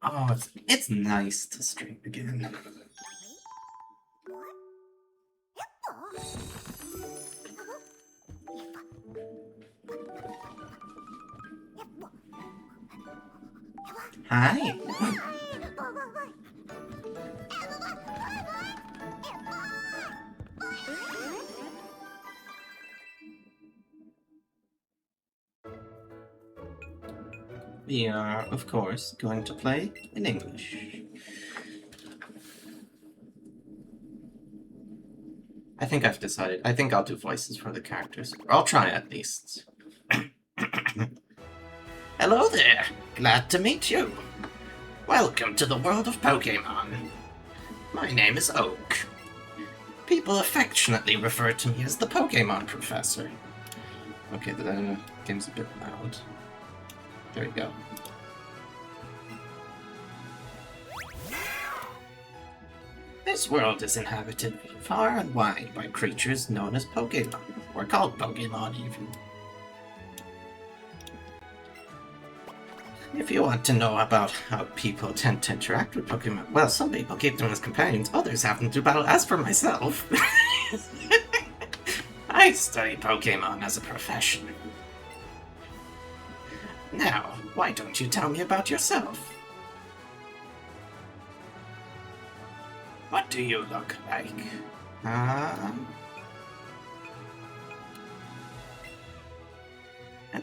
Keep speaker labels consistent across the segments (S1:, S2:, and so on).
S1: Oh, it's nice to stream again. Hi. We are, of course, going to play in English. I think I've decided. I think I'll do voices for the characters. Or I'll try at least. Hello there! Glad to meet you! Welcome to the world of Pokémon. My name is Oak. People affectionately refer to me as the Pokémon Professor. Okay, the game's a bit loud. There we go. This world is inhabited far and wide by creatures known as Pokémon, or called Pokémon even. If you want to know about how people tend to interact with Pokémon, well, some people keep them as companions, others have them to battle. As for myself, I study Pokémon as a profession. Now, why don't you tell me about yourself? What do you look like? And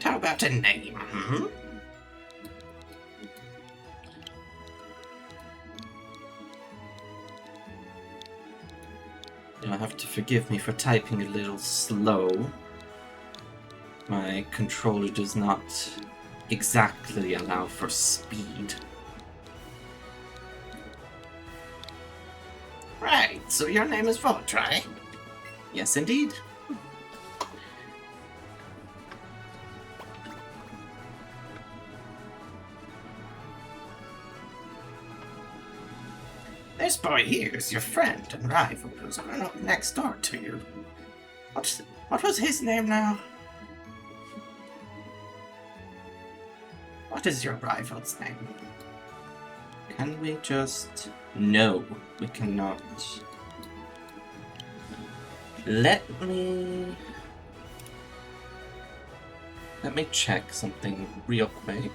S1: how about a name, hmm? You'll have to forgive me for typing a little slow. My controller does not exactly allow for speed. Right, so your name is Voltry? Yes, indeed. This boy here is your friend and rival who's grown up next door to you. What was his name now? What is your rival's name? Can we just... No, we cannot. Let me check something real quick.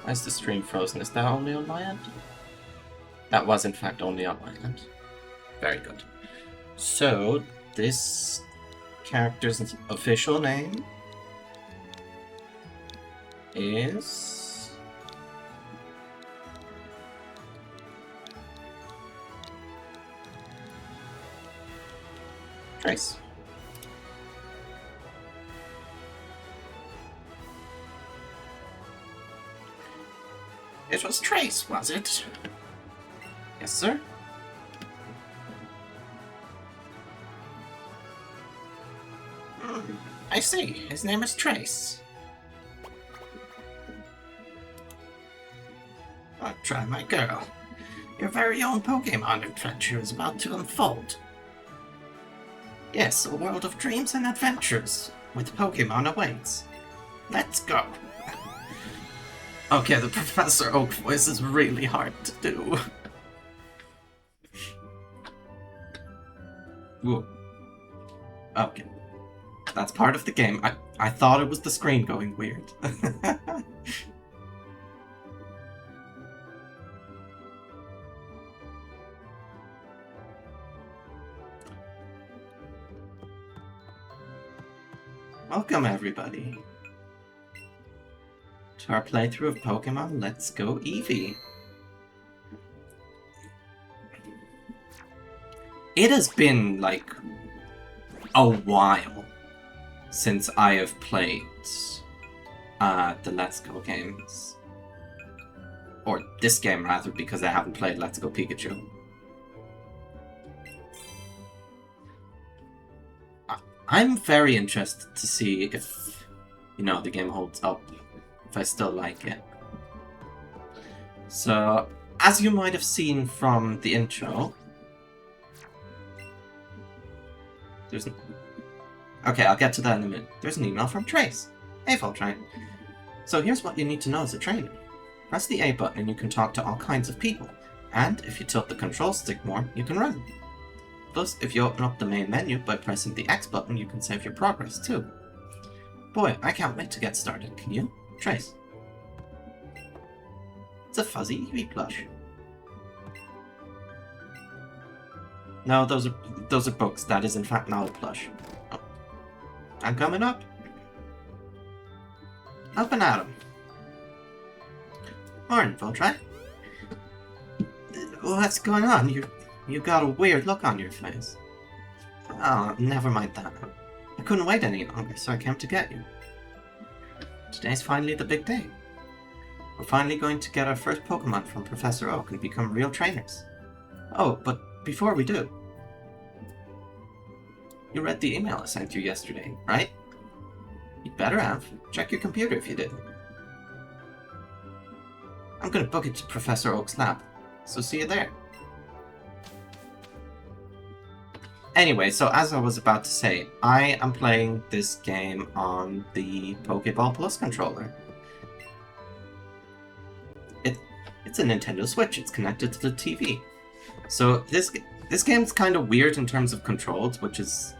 S1: Why is the stream frozen? Is that only on my end? That was in fact only on my end. Very good. So, this character's official name is... Trace. It was Trace, was it? Yes, sir. I see. His name is Trace. Oh, try my girl. Your very own Pokémon adventure is about to unfold. Yes, a world of dreams and adventures with Pokémon awaits. Let's go. Okay, the Professor Oak voice is really hard to do. Whoa. Okay. That's part of the game. I thought it was the screen going weird. Welcome, everybody, to our playthrough of Pokemon Let's Go Eevee. It has been, like, a while since I have played the Let's Go games. Or this game, rather, because I haven't played Let's Go Pikachu. I'm very interested to see if, you know, the game holds up, if I still like it. So, as you might have seen from the intro, There's Okay, I'll get to that in a minute. There's an email from Trace. Hey, Voltron. So here's what you need to know as a trainer. Press the A button and you can talk to all kinds of people. And if you tilt the control stick more, you can run. Plus, if you open up the main menu by pressing the X button, you can save your progress too. Boy, I can't wait to get started, can you? Trace. It's a fuzzy Eevee plush. No, those are books. That is in fact not a plush. Oh. I'm coming up. Up and at 'em. Morning, Voltron. What's going on? You got a weird look on your face. Oh, never mind that. I couldn't wait any longer, so I came to get you. Today's finally the big day. We're finally going to get our first Pokémon from Professor Oak and become real trainers. Oh, but before we do... You read the email I sent you yesterday, right? You'd better have. Check your computer if you didn't. I'm gonna book it to Professor Oak's lab, so see you there. Anyway, so as I was about to say, I am playing this game on the Pokeball Plus controller. It's a Nintendo Switch, it's connected to the TV. So this game's kind of weird in terms of controls, which is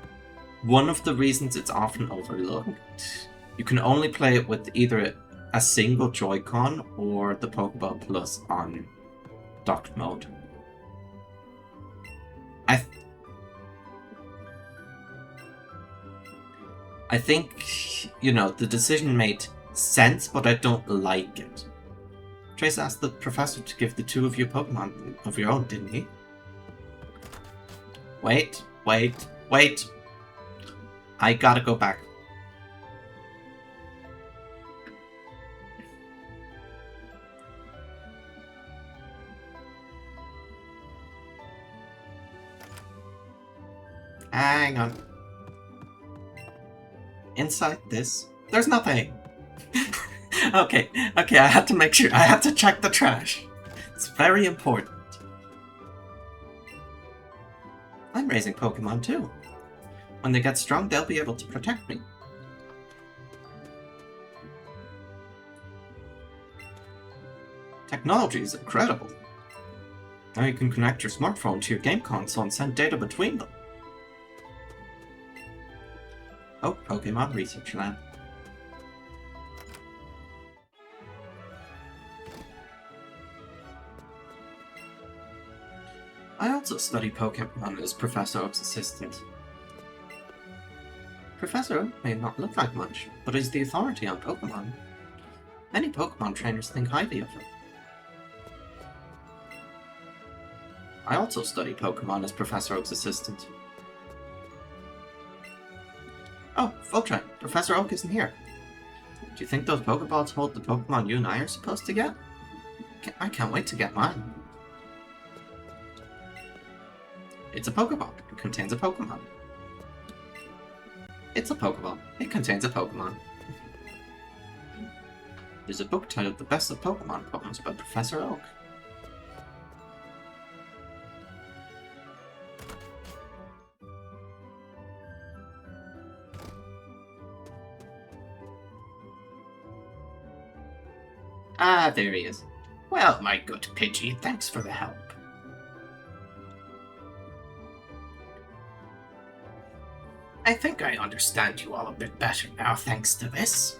S1: one of the reasons it's often overlooked. You can only play it with either a single Joy-Con or the Pokeball Plus on docked mode. I think, you know, the decision made sense, but I don't like it. Trace asked the professor to give the two of you Pokemon of your own, didn't he? Wait. I gotta go back. Hang on. Inside this, there's nothing. Okay, I had to make sure. I had to check the trash. It's very important. I'm raising Pokemon too. When they get strong, they'll be able to protect me. Technology is incredible. Now you can connect your smartphone to your game console and send data between them. Oh, Pokemon Research Lab. I also study Pokémon as Professor Oak's assistant. Professor Oak may not look like much, but is the authority on Pokémon. Many Pokémon trainers think highly of him. I also study Pokémon as Professor Oak's assistant. Oh, Voltron, Professor Oak isn't here. Do you think those Pokeballs hold the Pokemon you and I are supposed to get? I can't wait to get mine. It's a Pokeball. It contains a Pokemon. It's a Pokeball. It contains a Pokemon. There's a book titled The Best of Pokemon Poems by Professor Oak. Ah, there he is. Well, my good Pidgey, thanks for the help. I think I understand you all a bit better now, thanks to this.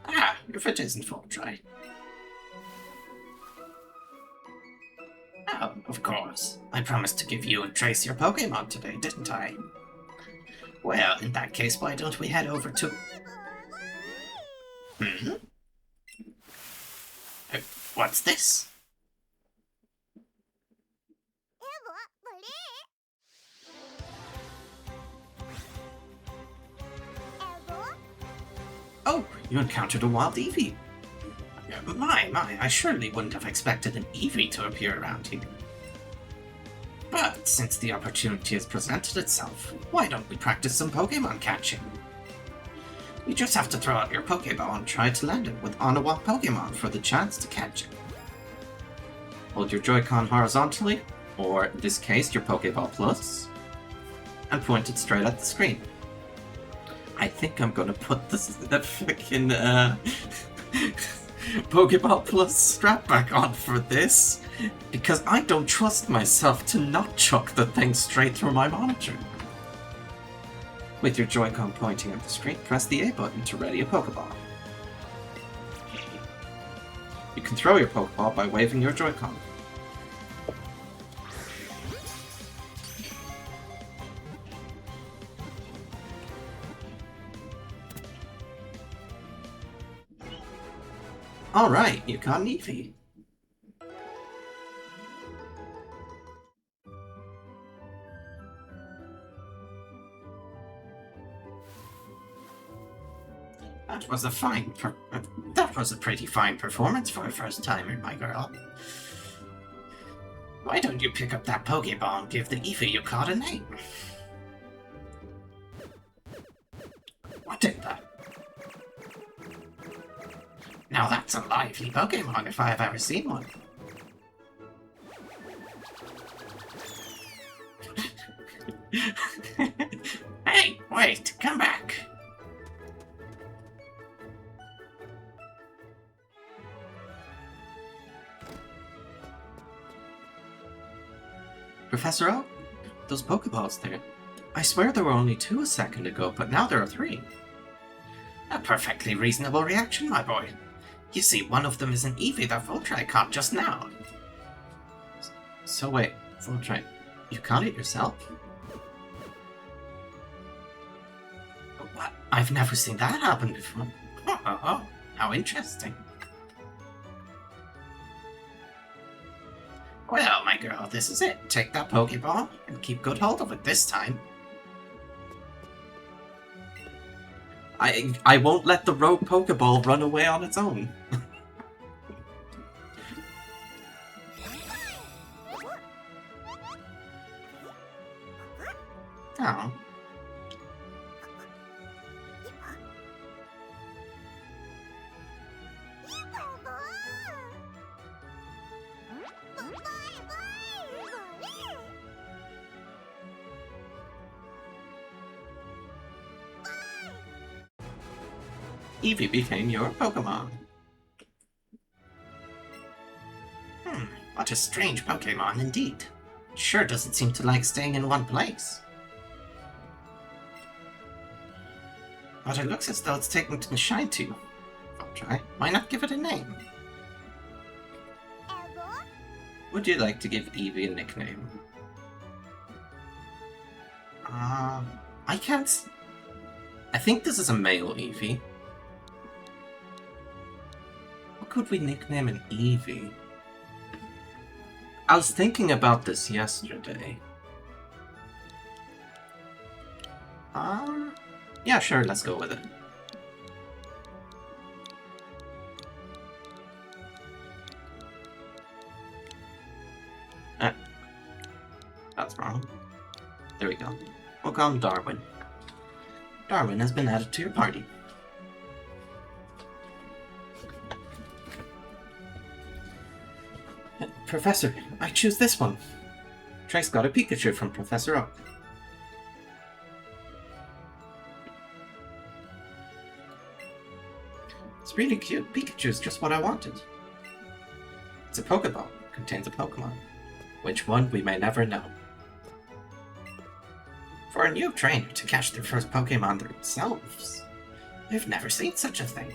S1: Ah, if it isn't Voltron. Oh, of course. I promised to give you and Trace your Pokemon today, didn't I? Well, in that case, why don't we head over to... What's this? Oh, you encountered a wild Eevee. My, I surely wouldn't have expected an Eevee to appear around here. But since the opportunity has presented itself, why don't we practice some Pokemon catching? You just have to throw out your Pokeball and try to land it on a wild Pokemon for the chance to catch it. Hold your Joy-Con horizontally, or in this case, your Pokeball Plus, and point it straight at the screen. I think I'm gonna put the fucking Pokeball Plus strap back on for this, because I don't trust myself to not chuck the thing straight through my monitor. With your Joy-Con pointing at the screen, press the A button to ready a Pokeball. You can throw your Pokeball by waving your Joy-Con. Alright, you caught an Eevee. That was a pretty fine performance for a first-timer, my girl. Why don't you pick up that Pokeball and give the Eevee you caught a name? What did that? Now that's a lively Pokemon if I've ever seen one. Hey, wait, come back! Professor Oak, those Pokeballs there. I swear there were only 2 a second ago, but now there are 3. A perfectly reasonable reaction, my boy. You see, one of them is an Eevee that Voltrai caught just now. So wait, Voltrai, you caught it yourself? What? I've never seen that happen before. Oh, how interesting. Well, my girl, this is it. Take that Pokeball and keep good hold of it this time. I won't let the rogue Pokeball run away on its own. Oh. Eevee became your Pokemon. What a strange Pokemon indeed. It sure doesn't seem to like staying in one place. But it looks as though it's taking to shine to you. Voltrai, why not give it a name? Would you like to give Eevee a nickname? I can't... I think this is a male Eevee. What could we nickname an Eevee? I was thinking about this yesterday. Yeah, sure, let's go with it. That's wrong. There we go. We'll call him Darwin. Darwin has been added to your party. Professor, I choose this one. Trace got a Pikachu from Professor Oak. It's really cute. Pikachu's just what I wanted. It's a Pokeball. Contains a Pokemon. Which one we may never know. For a new trainer to catch their first Pokemon themselves, I've never seen such a thing.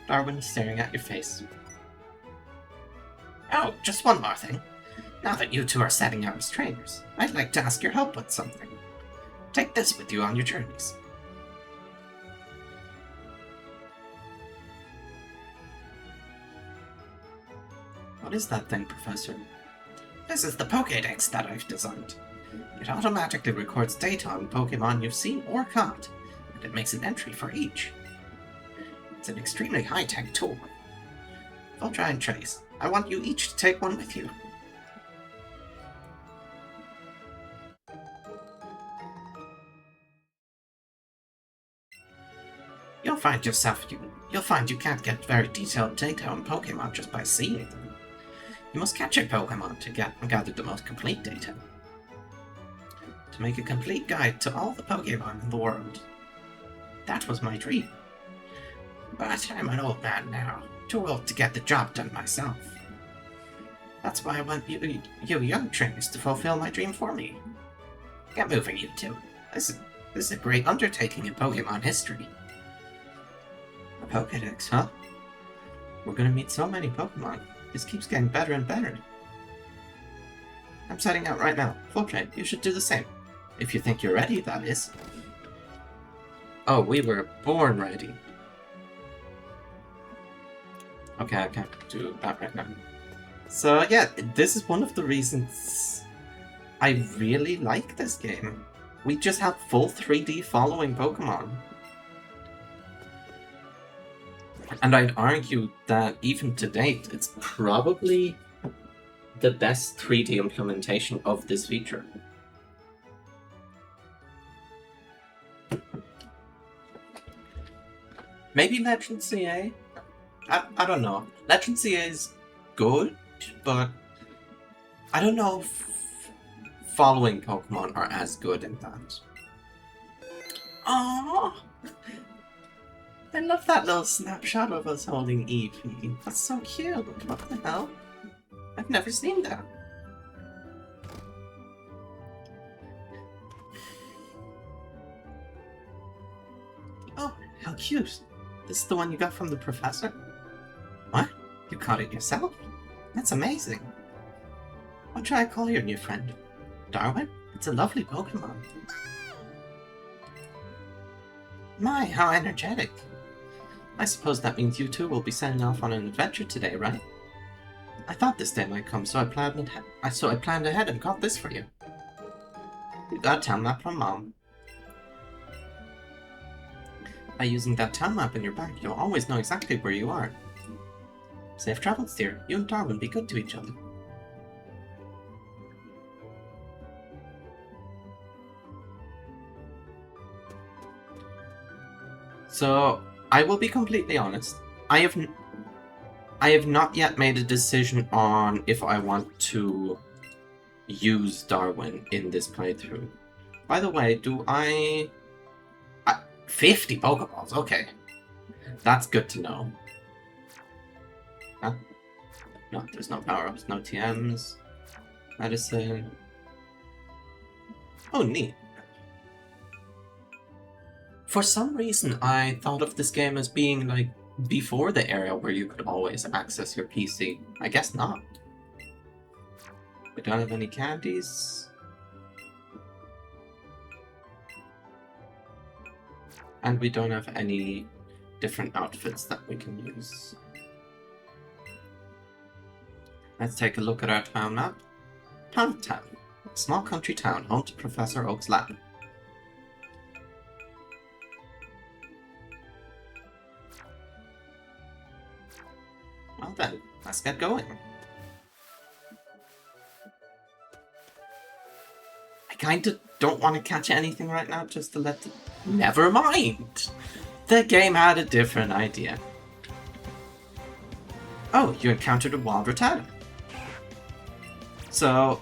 S1: Darwin is staring at your face. Oh, just one more thing. Now that you two are setting out as trainers, I'd like to ask your help with something. Take this with you on your journeys. What is that thing, Professor? This is the Pokédex that I've designed. It automatically records data on Pokémon you've seen or caught, and it makes an entry for each. It's an extremely high-tech tool. Voltrai and Trace, I want you each to take one with you. You'll You'll find you can't get very detailed data on Pokemon just by seeing them. You must catch a Pokemon to gather the most complete data. To make a complete guide to all the Pokemon in the world. That was my dream. But I'm an old man now, too old to get the job done myself. That's why I want you young trainers to fulfill my dream for me. Get moving, you two. This is a great undertaking in Pokemon history. A Pokédex, huh? We're gonna meet so many Pokemon. This keeps getting better and better. I'm setting out right now. Voltray, you should do the same. If you think you're ready, that is. Oh, we were born ready. Okay, I can't do that right now. So yeah, this is one of the reasons I really like this game. We just have full 3D following Pokemon. And I'd argue that even to date, it's probably the best 3D implementation of this feature. Maybe Legend CA? I don't know. Legend CA is good, but I don't know if following Pokemon are as good in that. Aww! I love that little snapshot of us holding Eevee. That's so cute. What the hell? I've never seen that. Oh, how cute. This is the one you got from the professor? What? You caught it yourself? That's amazing. What should I call your new friend? Darwin? It's a lovely Pokemon. My, how energetic. I suppose that means you two will be setting off on an adventure today, right? I thought this day might come, so I planned ahead and got this for you. You got a town map from Mom. By using that town map in your bag, you'll always know exactly where you are. Safe travels, dear. You and Darwin be good to each other. So, I will be completely honest. I have not yet made a decision on if I want to use Darwin in this playthrough. By the way, 50 Pokeballs, okay. That's good to know. Huh? No, there's no power-ups, no TMs. Medicine. Oh, neat. For some reason, I thought of this game as being, like, before the era where you could always access your PC. I guess not. We don't have any candies. And we don't have any different outfits that we can use. Let's take a look at our town map. Plant Town. A small country town home to Professor Oak's lab. Well then, let's get going. I kinda don't want to catch anything right now just to let the... Never mind! The game had a different idea. Oh, you encountered a wild Rattata. So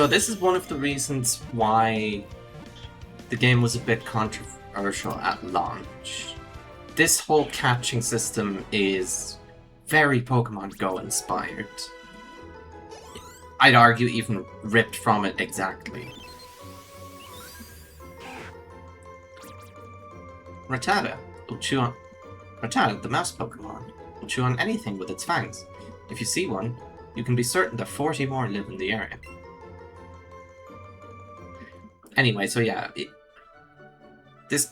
S1: this is one of the reasons why the game was a bit controversial at launch. This whole catching system is very Pokemon Go inspired. I'd argue even ripped from it exactly. Rattata, the mouse Pokemon, will chew on anything with its fangs. If you see one, you can be certain that 40 more live in the area. Anyway, so yeah, this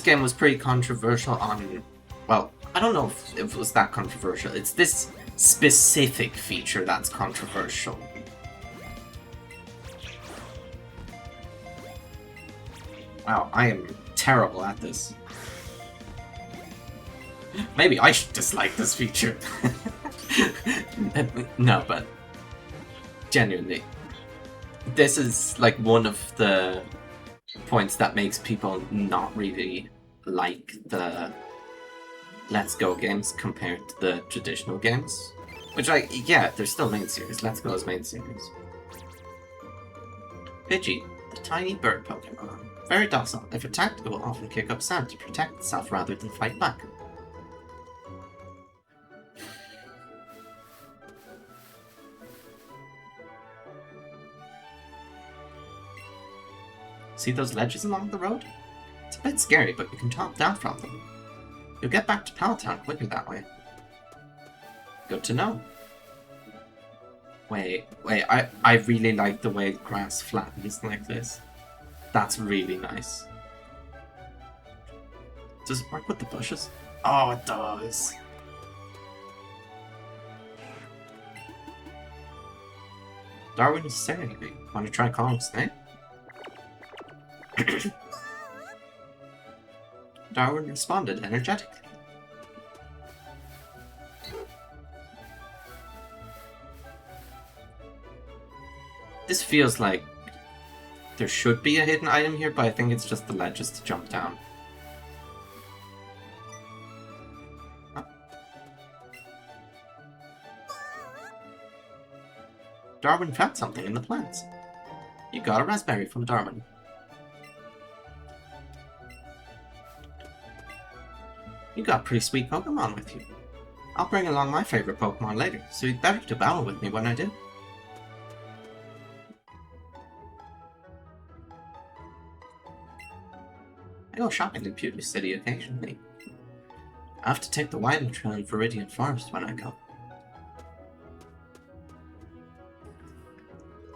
S1: game was pretty controversial on... Well, I don't know if it was that controversial. It's this specific feature that's controversial. Wow, I am terrible at this. Maybe I should dislike this feature. No, but genuinely, this is like one of the
S2: points that makes people not really like the Let's Go games compared to the traditional games. Which, yeah, they're still main series. Let's Go is main series. Pidgey, the tiny bird Pokemon. Very docile. If attacked, it will often kick up sand to protect itself rather than fight back. See those ledges along the road? It's a bit scary, but you can top down from them. You'll get back to Palatown quicker that way. Good to know. Wait, I really like the way the grass flattens like this. That's really nice. Does it work with the bushes? Oh, it does. Darwin is saying anything. Want to try calling his name? Darwin responded energetically. This feels like there should be a hidden item here, but I think it's just the ledges to jump down. Huh? Darwin found something in the plants. You got a raspberry from Darwin. You got pretty sweet Pokemon with you. I'll bring along my favorite Pokemon later, so you'd better to battle with me when I do. I go shopping in Pewter City occasionally. I have to take the winding trail in Viridian Forest when I go.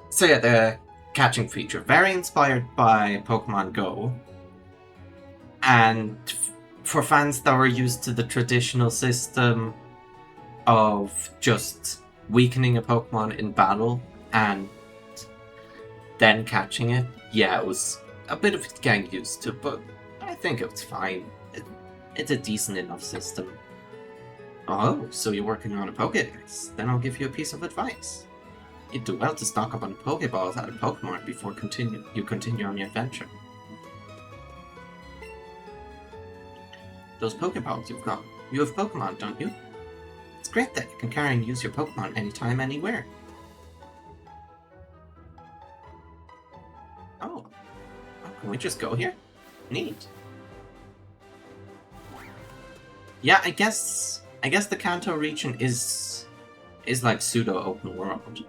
S2: So yeah, the catching feature, very inspired by Pokemon Go. And for fans that were used to the traditional system of just weakening a Pokemon in battle and then catching it, yeah, it was a bit of getting used to, but I think it's fine. It's a decent enough system. Oh, so you're working on a Pokédex? Then I'll give you a piece of advice. You'd do well to stock up on Pokéballs out of Pokemon before you continue on your adventure. Those Pokéballs you've got, you have Pokemon, don't you? It's great that you can carry and use your Pokemon anytime, anywhere. Oh, can we just go here? Neat. Yeah, I guess the Kanto region is like pseudo open world.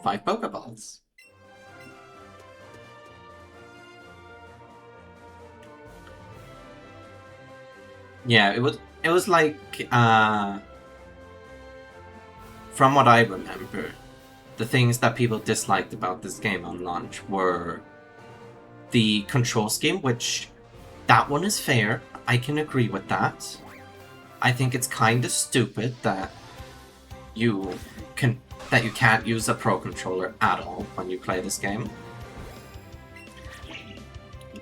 S2: Five Pokeballs. Yeah, it was like from what I remember, the things that people disliked about this game on launch were the control scheme, which that one is fair. I can agree with that. I think it's kind of stupid that you can't use a Pro Controller at all when you play this game.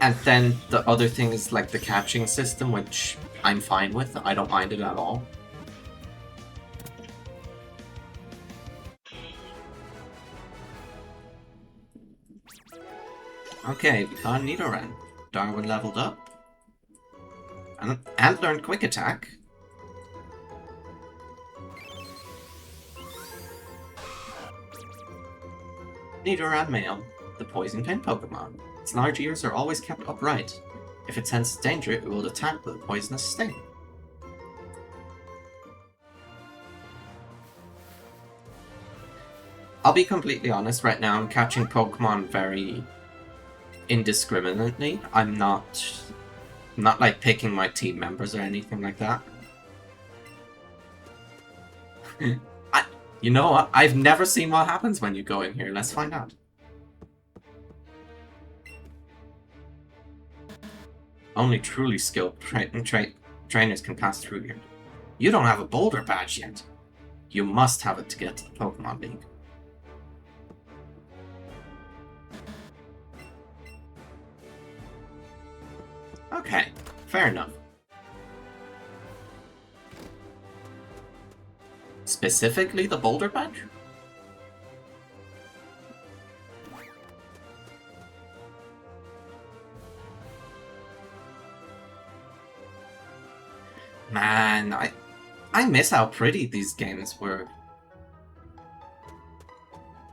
S2: And then the other thing is like the catching system, which I'm fine with. I don't mind it at all. Okay, we caught Nidoran. Darwin leveled up. And learned Quick Attack. Nidoran male, the poison pen Pokemon. Its large ears are always kept upright. If it senses danger, it will attack with a poisonous sting. I'll be completely honest, right now I'm catching Pokemon very indiscriminately. I'm not like picking my team members or anything like that. You know what? I've never seen what happens when you go in here. Let's find out. Only truly skilled trainers can pass through here. You don't have a Boulder badge yet. You must have it to get to the Pokemon League. Okay, fair enough. Specifically the Boulder badge? Man, I miss how pretty these games were.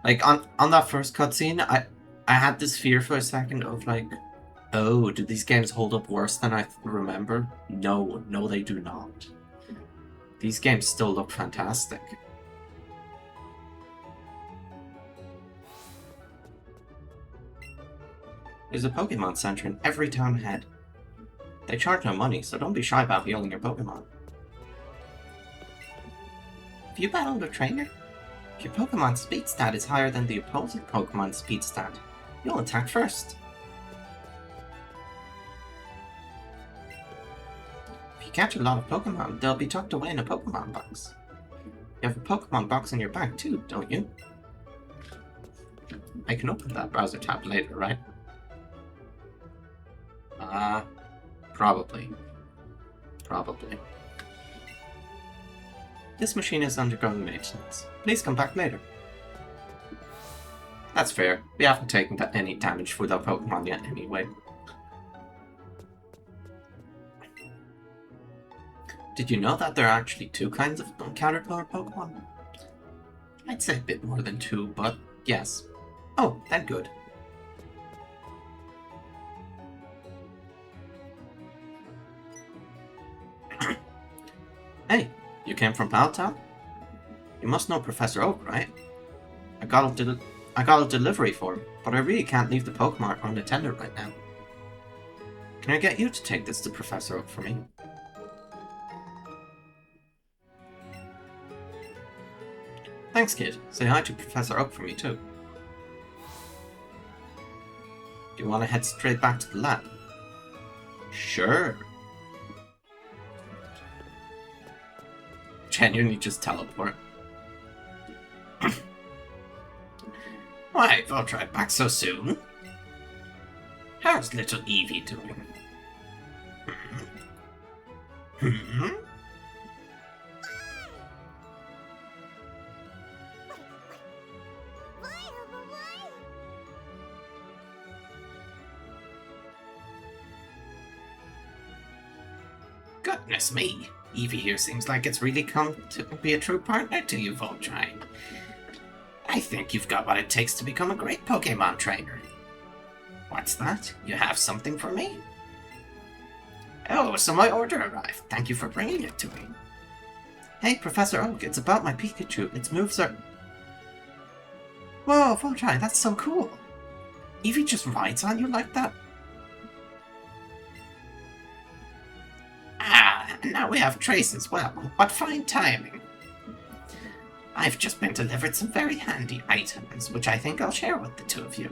S2: Like on that first cutscene, I had this fear for a second of like, oh, do these games hold up worse than I remember? No, no, they do not. These games still look fantastic. There's a Pokemon Center in every town ahead. They charge no money, so don't be shy about healing your Pokemon. Have you battled a trainer? If your Pokemon's speed stat is higher than the opposing Pokemon's speed stat, you'll attack first. If you catch a lot of Pokemon, they'll be tucked away in a Pokemon box. You have a Pokemon box in your bag too, don't you? I can open that browser tab later, right? Probably. Probably. This machine is undergoing maintenance. Please come back later. That's fair. We haven't taken any damage with our Pokemon yet anyway. Did you know that there are actually two kinds of Caterpillar Pokemon? I'd say a bit more than two, but yes. Oh, then good. Hey, you came from Paltown? You must know Professor Oak, right? I got a delivery for him, but I really can't leave the Pokemon unattended right now. Can I get you to take this to Professor Oak for me? Thanks, kid. Say hi to Professor Oak for me, too. Do you want to head straight back to the lab? Sure. Genuinely just teleport. Why, Voltron, back so soon? How's little Eevee doing? Goodness me, Eevee here seems like it's really come to be a true partner to you, Voltron. I think you've got what it takes to become a great Pokémon trainer. What's that? You have something for me? Oh, so my order arrived. Thank you for bringing it to me. Hey, Professor Oak, it's about my Pikachu. Its moves are... Whoa, Voltron, that's so cool. Eevee just rides on you like that? And now we have Trace as well. What fine timing. I've just been delivered some very handy items, which I think I'll share with the two of you.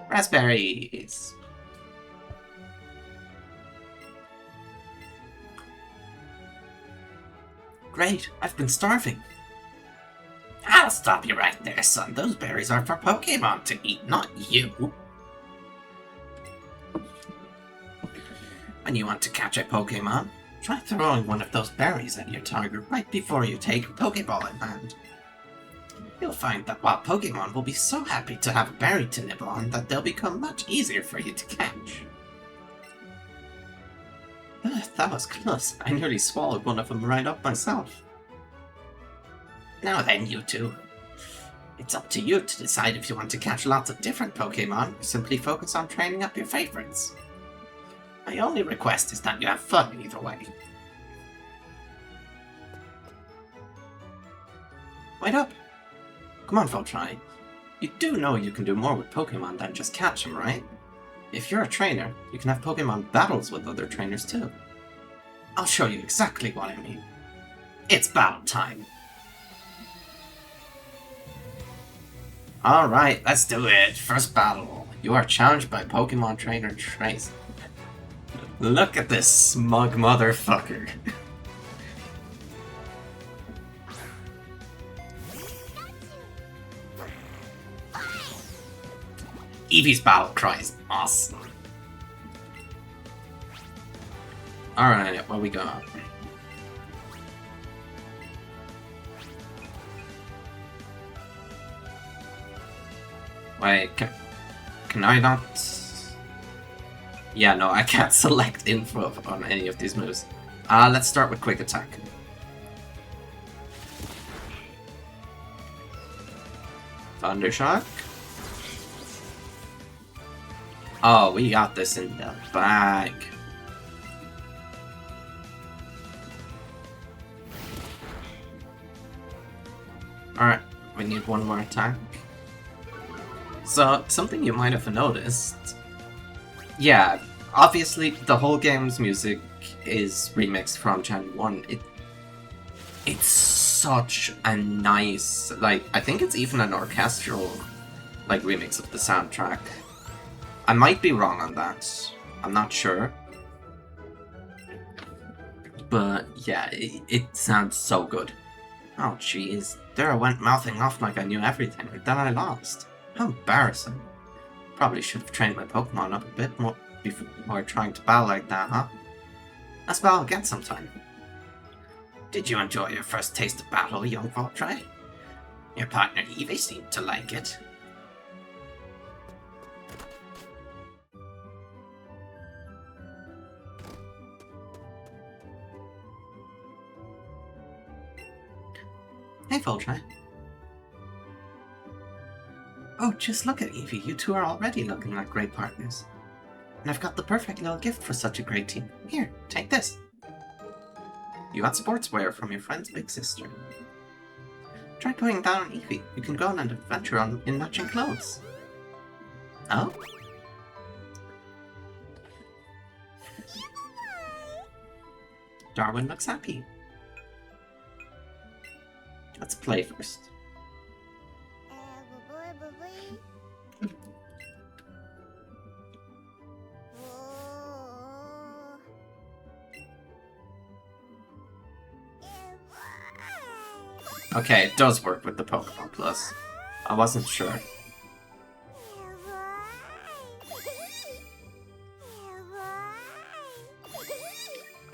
S2: Raspberries. Great, I've been starving. I'll stop you right there, son. Those berries are for Pokémon to eat, not you. When you want to catch a Pokémon, try throwing one of those berries at your target right before you take a Pokéball in hand. You'll find that while Pokémon will be so happy to have a berry to nibble on that they'll become much easier for you to catch. That was close. I nearly swallowed one of them right up myself. Now then, you two. It's up to you to decide if you want to catch lots of different Pokémon or simply focus on training up your favorites. My only request is that you have fun either way. Wait up! Come on, Voltron. You do know you can do more with Pokemon than just catch them, right? If you're a trainer, you can have Pokemon battles with other trainers too. I'll show you exactly what I mean. It's battle time! Alright, let's do it. First battle. You are challenged by Pokemon trainer Trace. Look at this smug motherfucker. Eevee's battle cry is awesome. Alright, what we got? Wait, can I not... Yeah, no, I can't select info on any of these moves. Let's start with Quick Attack. Thundershock. Oh, we got this in the bag. Alright, we need one more attack. So, something you might have noticed. Yeah, obviously the whole game's music is remixed from Gen 1. It's such a nice, like, I think it's even an orchestral, like, remix of the soundtrack. I might be wrong on that. I'm not sure. But, yeah, it sounds so good. Oh, jeez. There I went mouthing off like I knew everything, and then I lost. How embarrassing. Probably should have trained my Pokemon up a bit more before trying to battle like that, huh? Let's battle again sometime. Did you enjoy your first taste of battle, young Voltry? Your partner Eevee seemed to like it. Hey, Voltry. Oh, just look at Eevee. You two are already looking like great partners. And I've got the perfect little gift for such a great team. Here, take this. You got sportswear from your friend's big sister. Try putting down on Eevee. You can go on an adventure in matching clothes. Oh? Darwin looks happy. Let's play first. Okay, it does work with the Pokemon Plus. I wasn't sure.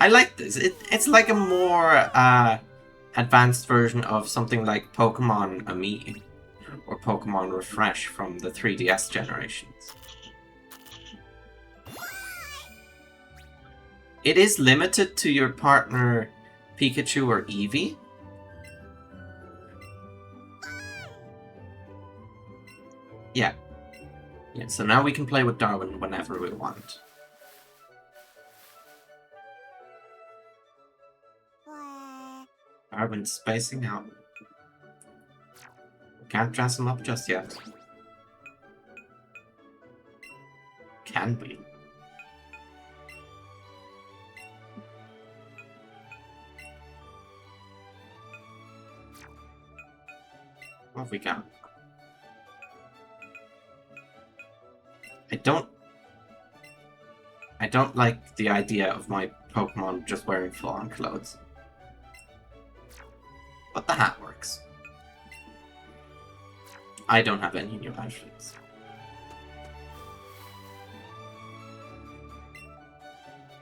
S2: I like this. It's like a more advanced version of something like Pokemon Ami or Pokemon Refresh from the 3DS generations. It is limited to your partner Pikachu or Eevee. Yeah. Yeah, so now we can play with Darwin whenever we want. Darwin's spacing out. Can't dress him up just yet. Can we? What have we got? I don't like the idea of my Pokemon just wearing full-on clothes. But the hat works. I don't have any new outfits.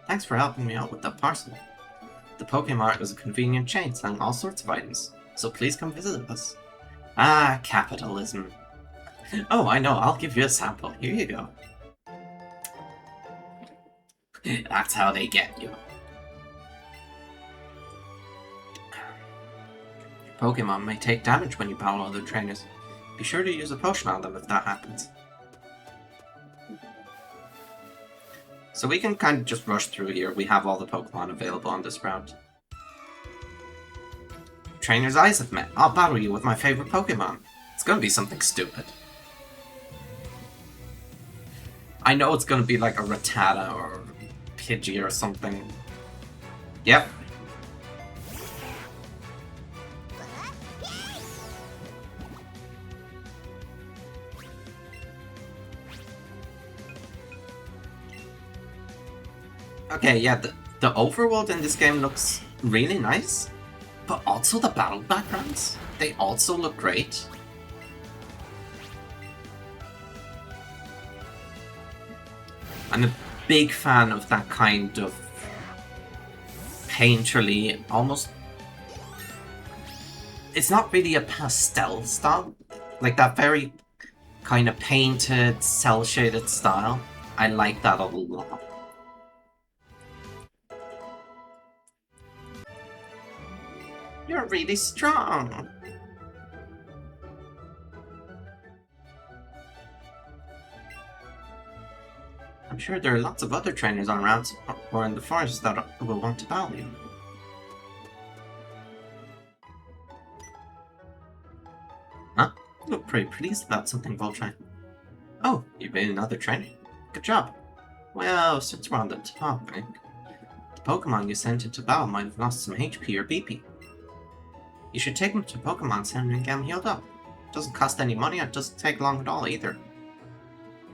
S2: Thanks for helping me out with that parcel. The Pokemart is a convenient chain selling all sorts of items, so please come visit us. Ah, capitalism. Oh, I know, I'll give you a sample. Here you go. That's how they get you. Pokemon may take damage when you battle other trainers. Be sure to use a potion on them if that happens. So we can kind of just rush through here. We have all the Pokemon available on this route. Trainer's eyes have met. I'll battle you with my favorite Pokemon. It's gonna be something stupid. I know it's gonna be like a Rattata or Pidgey or something. Yep. Okay, yeah, the overworld in this game looks really nice, but also the battle backgrounds, they also look great. I'm a big fan of that kind of painterly, almost... It's not really a pastel style, like that very kind of painted, cel-shaded style. I like that a lot. really strong. I'm sure there are lots of other trainers on routes or in the forest that will want to battle you. Huh? You look pretty pleased about something, Voltron. Oh, you've been another trainer. Good job. Well, since we're on the topic, the Pokemon you sent into battle might have lost some HP or BP. You should take them to Pokemon Center and get them healed up. It doesn't cost any money and it doesn't take long at all either.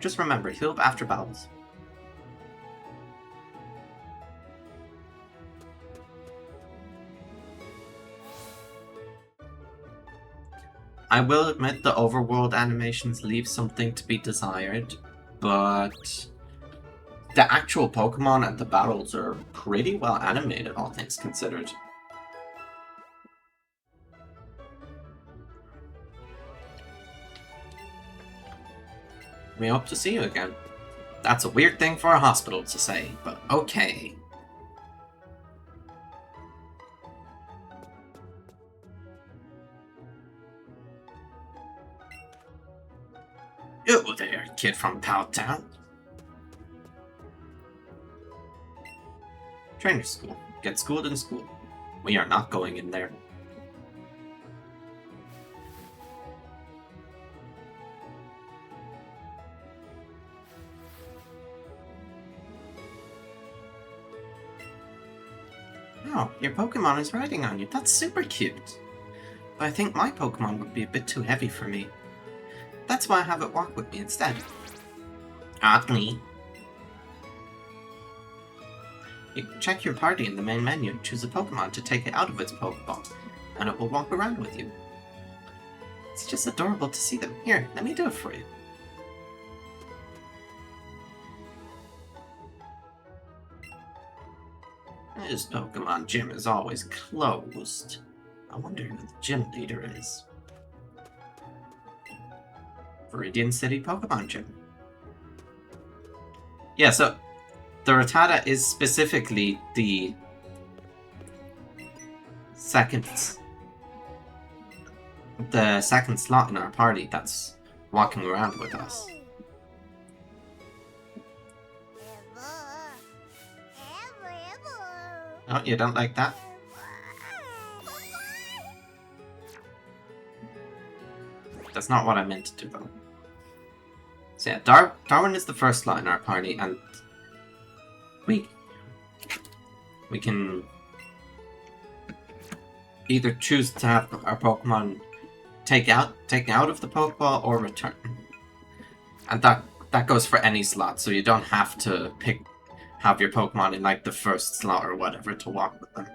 S2: Just remember, heal up after battles. I will admit the overworld animations leave something to be desired, but the actual Pokemon and the battles are pretty well animated, all things considered. We hope to see you again. That's a weird thing for a hospital to say, but okay. Oh there, kid from Pow Town. Trainer school. Get schooled in school. We are not going in there. Oh, your Pokemon is riding on you. That's super cute. But I think my Pokemon would be a bit too heavy for me. That's why I have it walk with me instead. Oddly. You can check your party in the main menu and choose a Pokemon to take it out of its Pokeball, and it will walk around with you. It's just adorable to see them. Here, let me do it for you. This Pokemon gym is always closed. I wonder who the gym leader is. Viridian City Pokemon Gym. Yeah, so the Rattata is specifically the second slot in our party that's walking around with us. Oh, you don't like that? That's not what I meant to do, though. So yeah, Darwin is the first slot in our party, and we can either choose to have our Pokemon taken out of the Pokeball or return, and that goes for any slot. So you don't have to have your Pokemon in like the first slot or whatever to walk with them,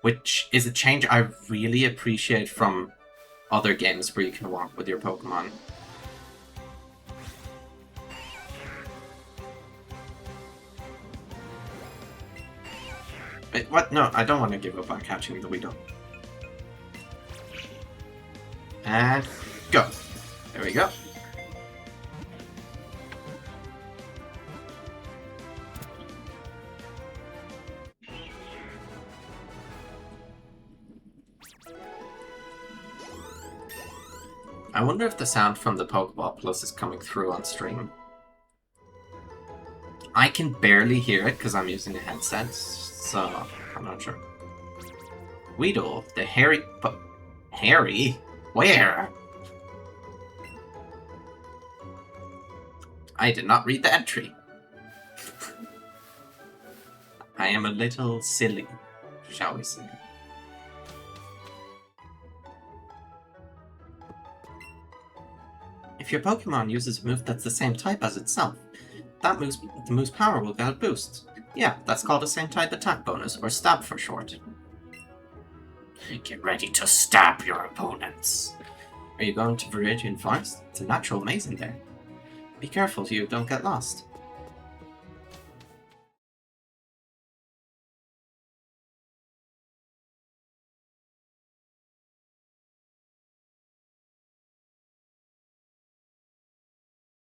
S2: which is a change I really appreciate from other games where you can walk with your Pokemon. Wait, what? No, I don't want to give up on catching the Weedle. And go. There we go. I wonder if the sound from the Pokeball Plus is coming through on stream. I can barely hear it because I'm using a headset, so I'm not sure. Weedle, the hairy... Hairy? Where? I did not read the entry. I am a little silly, shall we say. If your Pokemon uses a move that's the same type as itself, the move's power will get a boost. Yeah, that's called a same type attack bonus, or stab for short. Get ready to stab your opponents. Are you going to Viridian Forest? It's a natural maze in there. Be careful so you don't get lost.